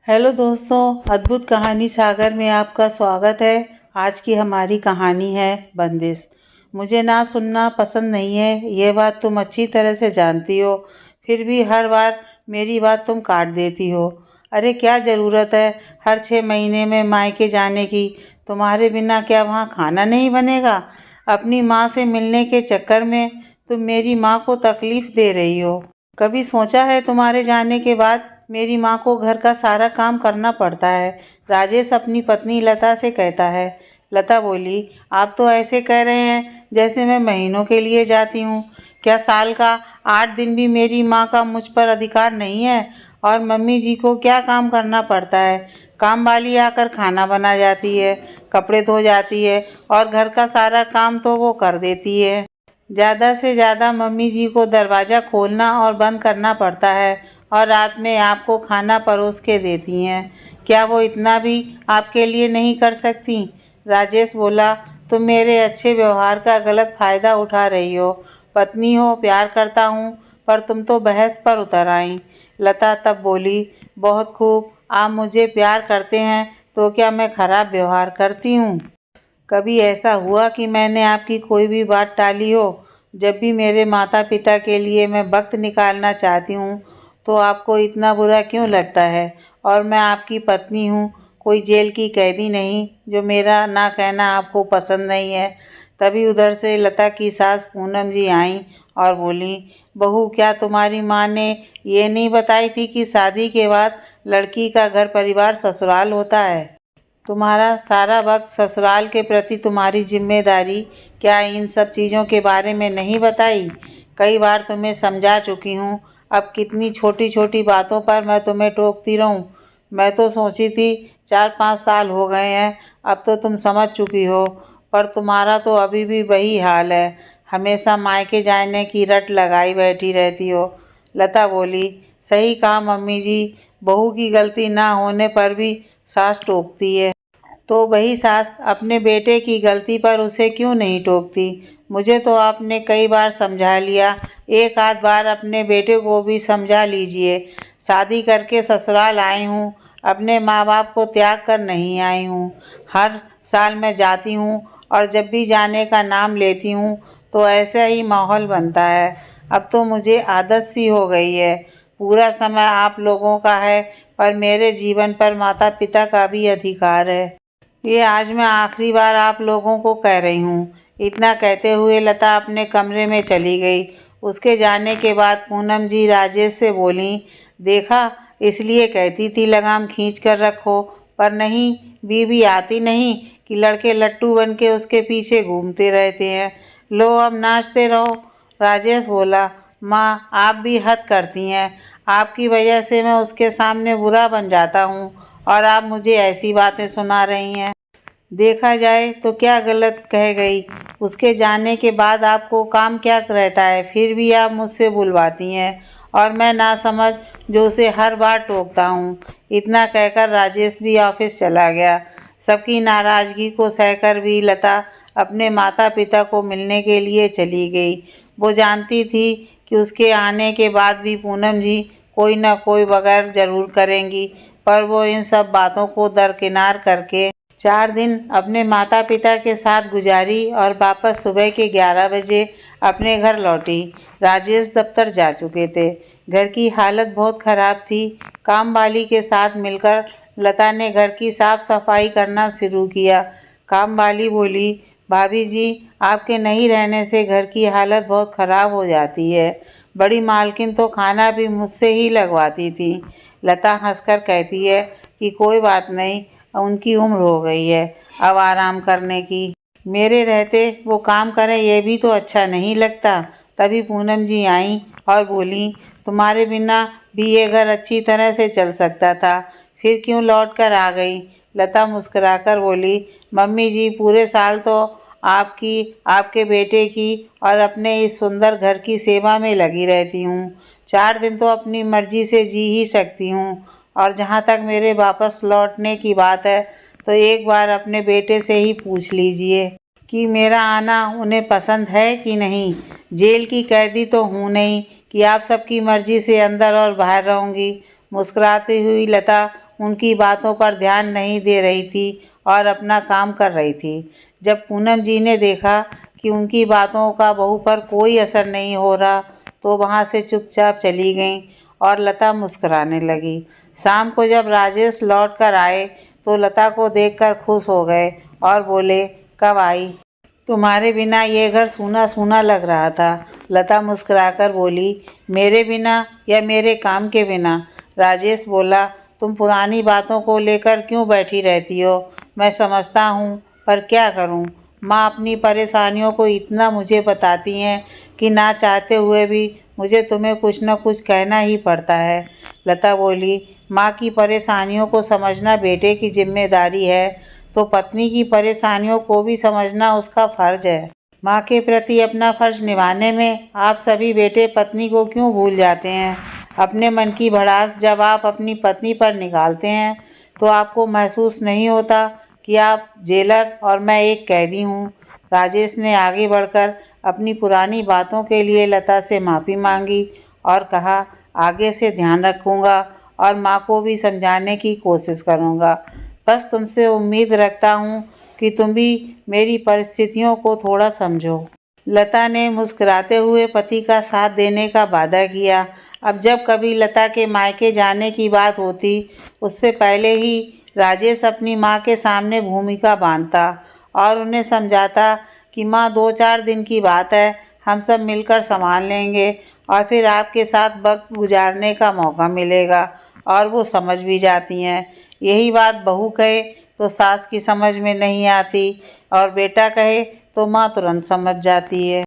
Hello दोस्तों, अद्भुत कहानी सागर में आपका स्वागत है। आज की हमारी कहानी है बंदिश। मुझे ना सुनना पसंद नहीं है, ये बात तुम अच्छी तरह से जानती हो। फिर भी हर बार मेरी बात तुम काट देती हो। अरे क्या ज़रूरत है हर 6 महीने में मायके जाने की? तुम्हारे बिना क्या वहाँ खाना नहीं बनेगा? अपनी माँ से मिलने के चक्कर में तुम मेरी माँ को तकलीफ़ दे रही हो। कभी सोचा है तुम्हारे जाने के बाद मेरी माँ को घर का सारा काम करना पड़ता है? राजेश अपनी पत्नी लता से कहता है। लता बोली, आप तो ऐसे कह रहे हैं जैसे मैं महीनों के लिए जाती हूँ। क्या साल का 8 दिन भी मेरी माँ का मुझ पर अधिकार नहीं है? और मम्मी जी को क्या काम करना पड़ता है? काम वाली आकर खाना बना जाती है, कपड़े धो जाती है और घर का सारा काम तो वो कर देती है। ज़्यादा से ज़्यादा मम्मी जी को दरवाज़ा खोलना और बंद करना पड़ता है और रात में आपको खाना परोस के देती हैं। क्या वो इतना भी आपके लिए नहीं कर सकती? राजेश बोला, तुम मेरे अच्छे व्यवहार का गलत फ़ायदा उठा रही हो। पत्नी हो, प्यार करता हूँ, पर तुम तो बहस पर उतर आई। लता तब बोली, बहुत खूब, आप मुझे प्यार करते हैं तो क्या मैं खराब व्यवहार करती हूँ? कभी ऐसा हुआ कि मैंने आपकी कोई भी बात टाली हो? जब भी मेरे माता पिता के लिए मैं वक्त निकालना चाहती हूँ तो आपको इतना बुरा क्यों लगता है? और मैं आपकी पत्नी हूँ, कोई जेल की कैदी नहीं जो मेरा ना कहना आपको पसंद नहीं है। तभी उधर से लता की सास पूनम जी आईं और बोली, बहू, क्या तुम्हारी माँ ने ये नहीं बताई थी कि शादी के बाद लड़की का घर परिवार ससुराल होता है? तुम्हारा सारा वक्त ससुराल के प्रति तुम्हारी जिम्मेदारी क्या इन सब चीज़ों के बारे में नहीं बताई? कई बार तुम्हें समझा चुकी हूँ। अब कितनी छोटी छोटी बातों पर मैं तुम्हें टोकती रहूँ? मैं तो सोची थी 4-5 साल हो गए हैं, अब तो तुम समझ चुकी हो, पर तुम्हारा तो अभी भी वही हाल है। हमेशा मायके जाने की रट लगाई बैठी रहती हो। लता बोली, सही कहा मम्मी जी, बहू की गलती ना होने पर भी सास टोकती है, तो वही सास अपने बेटे की गलती पर उसे क्यों नहीं टोकती? मुझे तो आपने कई बार समझा लिया, एक आध बार अपने बेटे को भी समझा लीजिए। शादी करके ससुराल आई हूँ, अपने माँ बाप को त्याग कर नहीं आई हूँ। हर साल मैं जाती हूँ और जब भी जाने का नाम लेती हूँ तो ऐसा ही माहौल बनता है। अब तो मुझे आदत सी हो गई है। पूरा समय आप लोगों का है, पर मेरे जीवन पर माता पिता का भी अधिकार है। ये आज मैं आखिरी बार आप लोगों को कह रही हूँ। इतना कहते हुए लता अपने कमरे में चली गई। उसके जाने के बाद पूनम जी राजेश से बोली, देखा, इसलिए कहती थी लगाम खींच कर रखो, पर नहीं, बीवी आती नहीं कि लड़के लट्टू बन के उसके पीछे घूमते रहते हैं। लो अब नाचते रहो। राजेश बोला, माँ, आप भी हद करती हैं। आपकी वजह से मैं उसके सामने बुरा बन जाता हूँ और आप मुझे ऐसी बातें सुना रही हैं। देखा जाए तो क्या गलत कह गई? उसके जाने के बाद आपको काम क्या रहता है, फिर भी आप मुझसे बुलवाती हैं और मैं नासमझ जो उसे हर बार टोकता हूँ। इतना कहकर राजेश भी ऑफिस चला गया। सबकी नाराज़गी को सहकर भी लता अपने माता पिता को मिलने के लिए चली गई। वो जानती थी कि उसके आने के बाद भी पूनम जी कोई न कोई बगैर ज़रूर करेंगी, पर वो इन सब बातों को दरकिनार करके 4 दिन अपने माता पिता के साथ गुजारी और वापस सुबह के 11 बजे अपने घर लौटी। राजेश दफ्तर जा चुके थे। घर की हालत बहुत ख़राब थी। काम वाली के साथ मिलकर लता ने घर की साफ सफाई करना शुरू किया। काम वाली बोली, भाभी जी, आपके नहीं रहने से घर की हालत बहुत ख़राब हो जाती है। बड़ी मालकिन तो खाना भी मुझसे ही लगवाती थी। लता हंसकर कहती है कि कोई बात नहीं, उनकी उम्र हो गई है अब आराम करने की। मेरे रहते वो काम करें ये भी तो अच्छा नहीं लगता। तभी पूनम जी आईं और बोली, तुम्हारे बिना भी ये घर अच्छी तरह से चल सकता था, फिर क्यों लौट कर आ गई? लता मुस्कुराकर बोली, मम्मी जी, पूरे साल तो आपकी, आपके बेटे की और अपने इस सुंदर घर की सेवा में लगी रहती हूँ। 4 दिन तो अपनी मर्जी से जी ही सकती हूँ। और जहाँ तक मेरे वापस लौटने की बात है, तो एक बार अपने बेटे से ही पूछ लीजिए कि मेरा आना उन्हें पसंद है कि नहीं। जेल की कैदी तो हूँ नहीं कि आप सबकी मर्जी से अंदर और बाहर रहूँगी। मुस्कुराती हुई लता उनकी बातों पर ध्यान नहीं दे रही थी और अपना काम कर रही थी। जब पूनम जी ने देखा कि उनकी बातों का बहू पर कोई असर नहीं हो रहा तो वहाँ से चुपचाप चली गईं और लता मुस्कुराने लगी। शाम को जब राजेश लौट कर आए तो लता को देखकर खुश हो गए और बोले, कब आई? तुम्हारे बिना ये घर सूना सूना लग रहा था। लता मुस्कुराकर बोली, मेरे बिना या मेरे काम के बिना? राजेश बोला, तुम पुरानी बातों को लेकर क्यों बैठी रहती हो? मैं समझता हूँ, पर क्या करूँ? माँ अपनी परेशानियों को इतना मुझे बताती हैं कि ना चाहते हुए भी मुझे तुम्हें कुछ न कुछ कहना ही पड़ता है। लता बोली, माँ की परेशानियों को समझना बेटे की जिम्मेदारी है, तो पत्नी की परेशानियों को भी समझना उसका फर्ज है। माँ के प्रति अपना फर्ज निभाने में आप सभी बेटे पत्नी को क्यों भूल जाते हैं? अपने मन की भड़ास जब आप अपनी पत्नी पर निकालते हैं तो आपको महसूस नहीं होता कि आप जेलर और मैं एक कैदी हूँ। राजेश ने आगे बढ़कर अपनी पुरानी बातों के लिए लता से माफ़ी मांगी और कहा, आगे से ध्यान रखूँगा और माँ को भी समझाने की कोशिश करूँगा। बस तुमसे उम्मीद रखता हूँ कि तुम भी मेरी परिस्थितियों को थोड़ा समझो। लता ने मुस्कुराते हुए पति का साथ देने का वादा किया। अब जब कभी लता के मायके जाने की बात होती, उससे पहले ही राजेश अपनी माँ के सामने भूमिका बांधता और उन्हें समझाता कि माँ 2-4 दिन की बात है, हम सब मिलकर संभाल लेंगे और फिर आपके साथ वक्त गुजारने का मौका मिलेगा। और वो समझ भी जाती हैं। यही बात बहू कहे तो सास की समझ में नहीं आती और बेटा कहे तो माँ तुरंत समझ जाती है।